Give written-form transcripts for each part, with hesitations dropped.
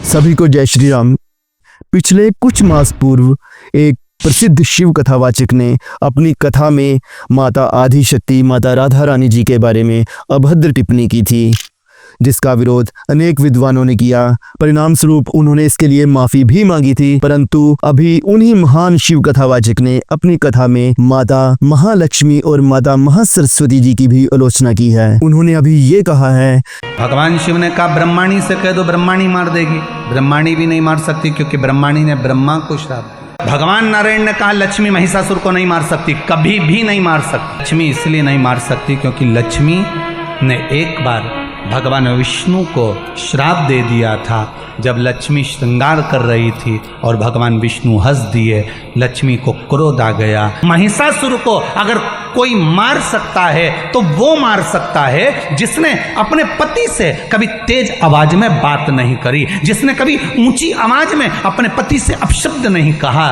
सभी को जय श्री राम। पिछले कुछ मास पूर्व एक प्रसिद्ध शिव कथावाचक ने अपनी कथा में माता आदिशक्ति माता राधा रानी जी के बारे में अभद्र टिप्पणी की थी, जिसका विरोध अनेक विद्वानों ने किया। परिणाम स्वरूप उन्होंने इसके लिए माफी भी मांगी थी, परंतु अभी उन्हीं महान शिव कथावाचक ने अपनी कथा में माता महालक्ष्मी और माता महासरस्वती जी की भी आलोचना की है। उन्होंने अभी ये कहा है, भगवान शिव ने कहा ब्रह्माणी से कह दो, ब्रह्माणी मार देगी। ब्रह्माणी भी नहीं मार सकती क्योंकि ब्रह्माणी ने ब्रह्मा को श्राप दिया। भगवान नारायण ने कहा लक्ष्मी महिषासुर को नहीं मार सकती, कभी भी नहीं मार सकती। लक्ष्मी इसलिए नहीं मार सकती क्योंकि लक्ष्मी ने एक बार भगवान विष्णु को श्राप दे दिया था। जब लक्ष्मी श्रृंगार कर रही थी और भगवान विष्णु हंस दिए, लक्ष्मी को क्रोध आ गया। महिषासुर को अगर कोई मार सकता है तो वो मार सकता है जिसने अपने पति से कभी तेज आवाज में बात नहीं करी, जिसने कभी ऊंची आवाज में अपने पति से अपशब्द नहीं कहा,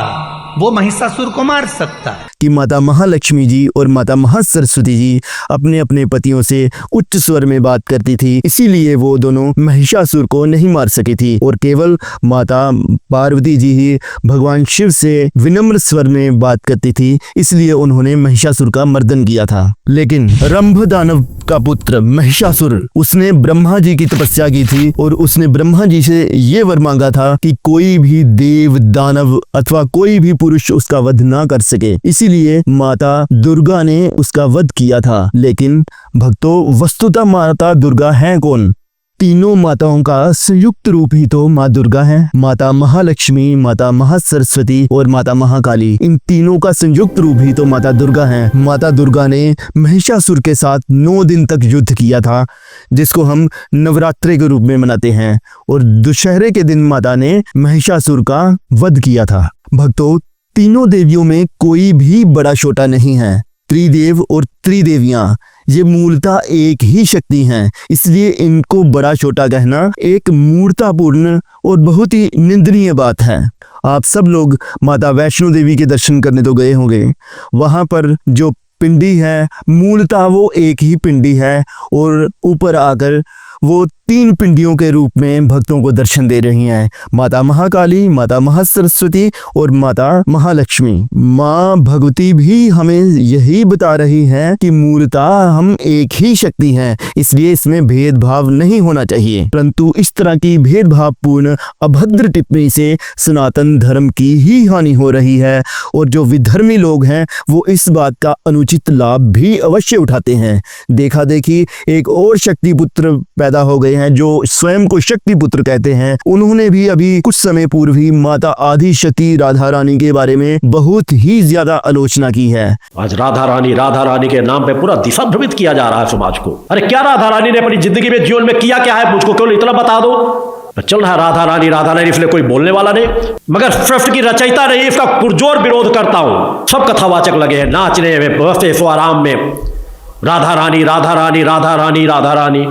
वो महिषासुर को मार सकता है। कि माता महालक्ष्मी जी और माता महासरस्वती जी अपने अपने पतियों से उच्च स्वर में बात करती थी, इसीलिए वो दोनों महिषासुर को नहीं मार सकी थी और केवल माता पार्वती जी ही भगवान शिव से विनम्र स्वर में बात करती थी, इसलिए उन्होंने महिषासुर का मर्दन किया था। लेकिन रंभ दानव का पुत्र महिषासुर, उसने ब्रह्मा जी की तपस्या की थी और उसने ब्रह्मा जी से ये वर मांगा था कि कोई भी देव दानव अथवा कोई भी पुरुष उसका वध ना कर सके, इसीलिए माता दुर्गा ने उसका वध किया था। लेकिन भक्तों, वस्तुतः माता दुर्गा है कौन? तीनों माताओं का संयुक्त रूप ही तो माँ दुर्गा है। माता महालक्ष्मी, माता महासरस्वती और माता महाकाली, इन तीनों का संयुक्त रूप ही तो माता दुर्गा है। माता दुर्गा ने महिषासुर के साथ 9 दिन तक युद्ध किया था, जिसको हम नवरात्रि के रूप में मनाते हैं, और दशहरे के दिन माता ने महिषासुर का वध किया था। भक्तों, तीनों देवियों में कोई भी बड़ा छोटा नहीं है। त्रिदेव और त्रिदेवियां ये मूलतः एक ही शक्ति हैं, इसलिए इनको बड़ा छोटा कहना एक मूर्खतापूर्ण और बहुत ही निंदनीय बात है। आप सब लोग माता वैष्णो देवी के दर्शन करने तो गए होंगे। वहां पर जो पिंडी है मूलतः वो एक ही पिंडी है और ऊपर आकर वो 3 पिंडियों के रूप में भक्तों को दर्शन दे रही हैं, माता महाकाली, माता महासरस्वती और माता महालक्ष्मी। माँ भगवती भी हमें यही बता रही है कि मूलतः हम एक ही शक्ति हैं, इसलिए इसमें भेदभाव नहीं होना चाहिए। परंतु इस तरह की भेदभावपूर्ण अभद्र टिप्पणी से सनातन धर्म की ही हानि हो रही है और जो विधर्मी लोग हैं वो इस बात का अनुचित लाभ भी अवश्य उठाते हैं। देखा देखी एक और शक्ति पुत्र पैदा हो गए हैं जो स्वयं को शक्ति पुत्र कहते हैं। उन्होंने भी अभी कुछ समय पूर्व ही माता आदिशक्ति राधा रानी के बारे में बहुत ही ज्यादा आलोचना की है। आज राधा रानी के नाम पे पूरा दिशा भ्रमित किया जा रहा है समाज को। अरे क्या राधा रानी ने अपनी जिंदगी में जीवन में किया क्या है, मुझको केवल इतना बता दो। चल रहा है राधा रानी इसलिए कोई बोलने वाला नहीं, मगर सृष्टि की रचयिता नहीं, इसका पुरजोर विरोध करता हूं। सब कथावाचक लगे हैं नाचने में, बसे सो आराम में, राधा रानी।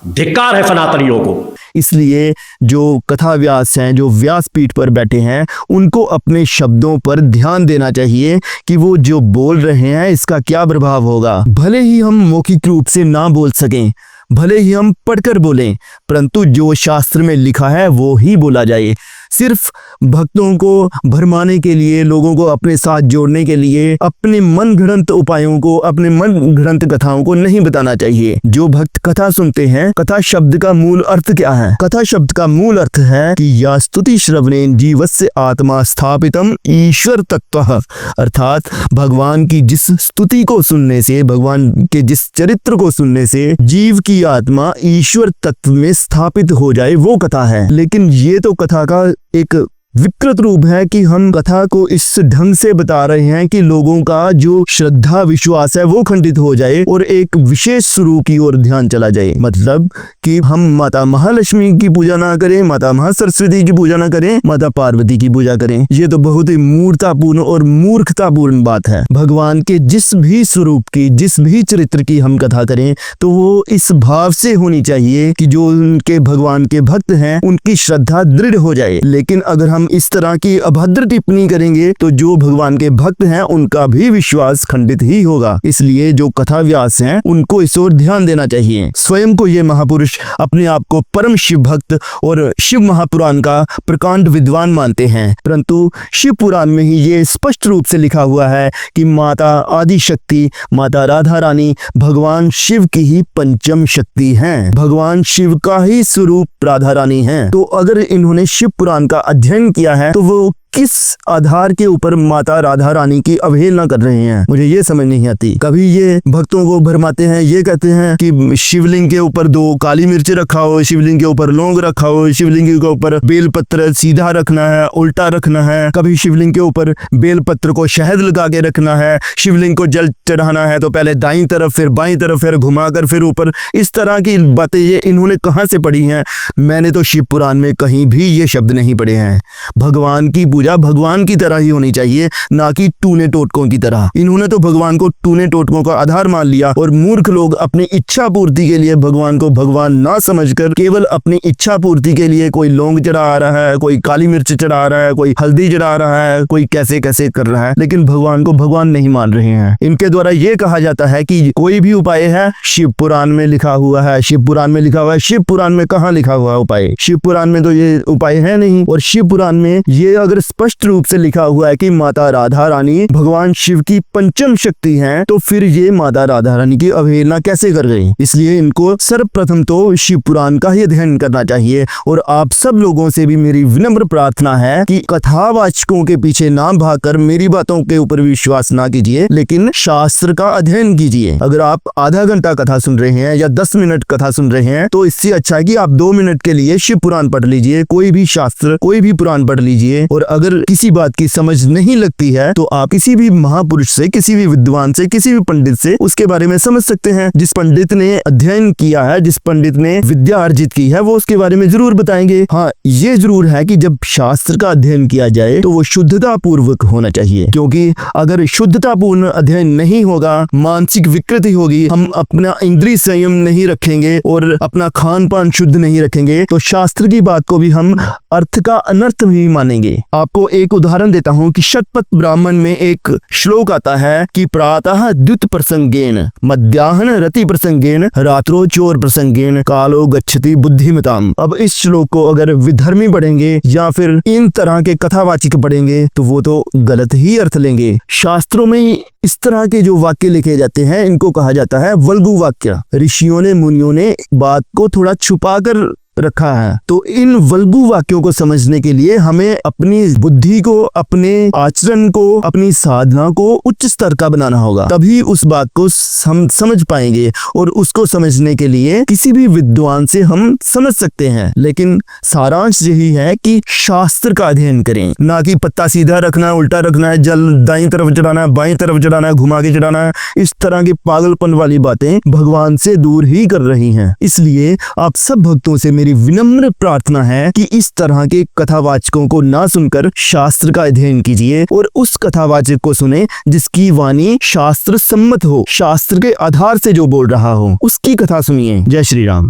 धिक्कार है सनातनियों को। इसलिए जो कथा व्यास हैं, जो व्यासपीठ पर बैठे हैं, उनको अपने शब्दों पर ध्यान देना चाहिए कि वो जो बोल रहे हैं इसका क्या प्रभाव होगा। भले ही हम मौखिक रूप से ना बोल सकें, भले ही हम पढ़कर बोलें, परंतु जो शास्त्र में लिखा है वो ही बोला जाए। सिर्फ भक्तों को भरमाने के लिए, लोगों को अपने साथ जोड़ने के लिए अपने मन घड़ंत उपायों को, अपने मन घड़ंत कथाओं को नहीं बताना चाहिए। जो भक्त कथा सुनते हैं, कथा शब्द का मूल अर्थ क्या है? कथा शब्द का मूल अर्थ है कि या स्तुति श्रवणेन जीवस्य आत्मा स्थापितम ईश्वर तत्वः, अर्थात भगवान की जिस स्तुति को सुनने से, भगवान के जिस चरित्र को सुनने से जीव की आत्मा ईश्वर तत्व में स्थापित हो जाए, वो कथा है। लेकिन ये तो कथा का एक विकृत रूप है कि हम कथा को इस ढंग से बता रहे हैं कि लोगों का जो श्रद्धा विश्वास है वो खंडित हो जाए और एक विशेष स्वरूप की ओर ध्यान चला जाए। मतलब कि हम माता महालक्ष्मी की पूजा ना करें, माता महासरस्वती की पूजा ना करें, माता पार्वती की पूजा करें। ये तो बहुत ही मूर्खतापूर्ण और मूर्खतापूर्ण बात है। भगवान के जिस भी स्वरूप की, जिस भी चरित्र की हम कथा करें तो वो इस भाव से होनी चाहिए कि जो उनके भगवान के भक्त हैं उनकी श्रद्धा दृढ़ हो जाए। लेकिन अगर हम हम इस तरह की अभद्र टिप्पणी करेंगे तो जो भगवान के भक्त हैं उनका भी विश्वास खंडित ही होगा। इसलिए जो कथा व्यास हैं उनको इस ओर ध्यान देना चाहिए। स्वयं को ये महापुरुष अपने आप को परम शिव भक्त और शिव महापुराण का प्रकांड विद्वान मानते हैं, परंतु शिव पुराण में ही ये स्पष्ट रूप से लिखा हुआ है कि माता आदि शक्ति माता राधा रानी भगवान शिव की ही पंचम शक्ति हैं। भगवान शिव का ही स्वरूप राधा रानी है। तो अगर इन्होंने शिव पुराण का अध्ययन किया है तो वो किस आधार के ऊपर माता राधा रानी की अवहेलना कर रहे हैं, मुझे ये समझ नहीं आती। कभी ये भक्तों को भरमाते हैं, ये कहते हैं कि शिवलिंग के ऊपर 2 काली मिर्च रखा हो, शिवलिंग के ऊपर लौंग रखा हो, शिवलिंग के ऊपर बेलपत्र सीधा रखना है, उल्टा रखना है, कभी शिवलिंग के ऊपर बेलपत्र को शहद लगा के रखना है, शिवलिंग को जल चढ़ाना है तो पहले दाईं तरफ फिर बाईं तरफ फिर घुमाकर फिर ऊपर। इस तरह की बातें ये इन्होंने कहाँ से पढ़ी हैं? मैंने तो शिव पुराण में कहीं भी ये शब्द नहीं पढ़े हैं। भगवान की पूजा भगवान की तरह ही होनी चाहिए, ना कि टूने टोटकों की तरह। इन्होंने तो भगवान को टूने टोटकों का आधार मान लिया और मूर्ख लोग अपनी इच्छा पूर्ति के लिए भगवान को भगवान ना समझकर केवल अपनी इच्छा पूर्ति के लिए कोई लौंग चढ़ा आ रहा है, कोई काली मिर्च चढ़ा रहा है, कोई हल्दी चढ़ा रहा है, कोई कैसे कैसे कर रहा है, लेकिन भगवान को भगवान नहीं मान रहे हैं। इनके द्वारा ये कहा जाता है कि कोई भी उपाय है शिव पुराण में लिखा हुआ है, शिव पुराण में लिखा हुआ है। शिव पुराण में कहाँ लिखा हुआ है उपाय? शिव पुराण में तो ये उपाय है नहीं। और शिव पुराण में ये अगर स्पष्ट रूप से लिखा हुआ है कि माता राधा रानी भगवान शिव की पंचम शक्ति हैं, तो फिर ये माता राधा रानी की अवहेलना कैसे कर गई? इसलिए इनको सर्वप्रथम तो शिव पुराण का ही अध्ययन करना चाहिए। और आप सब लोगों से भी मेरी विनम्र प्रार्थना है कि कथावाचकों के पीछे ना भागकर मेरी बातों के ऊपर विश्वास ना कीजिए, लेकिन शास्त्र का अध्ययन कीजिए। अगर आप आधा घंटा कथा सुन रहे हैं या 10 मिनट कथा सुन रहे हैं तो इससे अच्छा है कि आप 2 मिनट के लिए शिव पुराण पढ़ लीजिए, कोई भी शास्त्र कोई भी पुराण पढ़ लीजिए। और अगर किसी बात की समझ नहीं लगती है तो आप किसी भी महापुरुष से, किसी भी विद्वान से, किसी भी पंडित से उसके बारे में समझ सकते हैं। जिस पंडित ने अध्ययन किया है, जिस पंडित ने विद्या अर्जित की है, वो उसके बारे में जरूर बताएंगे। हाँ, ये जरूर है कि जब शास्त्र का अध्ययन किया जाए तो वो शुद्धता पूर्वक होना चाहिए, क्योंकि अगर शुद्धता पूर्ण अध्ययन नहीं होगा, मानसिक विकृति होगी, हम अपना इंद्रिय संयम नहीं रखेंगे और अपना खान पान शुद्ध नहीं रखेंगे तो शास्त्र की बात को भी हम अर्थ का अनर्थ भी मानेंगे। आपको एक उदाहरण देता हूँ कि शतपथ ब्राह्मण में एक श्लोक आता है कि प्रातः द्युत प्रसंगेन मध्याह्न रति प्रसंगेन रात्रो चोर प्रसंगेन कालो गच्छति बुद्धिमताम। अब इस श्लोक को अगर विधर्मी पढ़ेंगे या फिर इन तरह के कथावाचिक पढ़ेंगे तो वो तो गलत ही अर्थ लेंगे। शास्त्रों में इस तरह के जो वाक्य लिखे जाते हैं इनको कहा जाता है वल्गु वाक्य। ऋषियों ने मुनियों ने बात को थोड़ा छुपा कर रखा है। तो इन वल्गु वाक्यों को समझने के लिए हमें अपनी बुद्धि को, अपने आचरण को, अपनी साधना को उच्च स्तर का बनाना होगा, तभी उस बात को हम समझ पाएंगे। और उसको समझने के लिए किसी भी विद्वान से हम समझ सकते हैं। लेकिन सारांश यही है कि शास्त्र का अध्ययन करें, ना कि पत्ता सीधा रखना है, उल्टा रखना है, जल दाईं तरफ चढ़ाना है, बाईं तरफ चढ़ाना है, घुमा के चढ़ाना है। इस तरह की पागलपन वाली बातें भगवान से दूर ही कर रही हैं। इसलिए आप सब भक्तों से मेरी विनम्र प्रार्थना है कि इस तरह के कथावाचकों को ना सुनकर शास्त्र का अध्ययन कीजिए और उस कथावाचक को सुने जिसकी वाणी शास्त्र सम्मत हो, शास्त्र के आधार से जो बोल रहा हो, उसकी कथा सुनिए। जय श्री राम।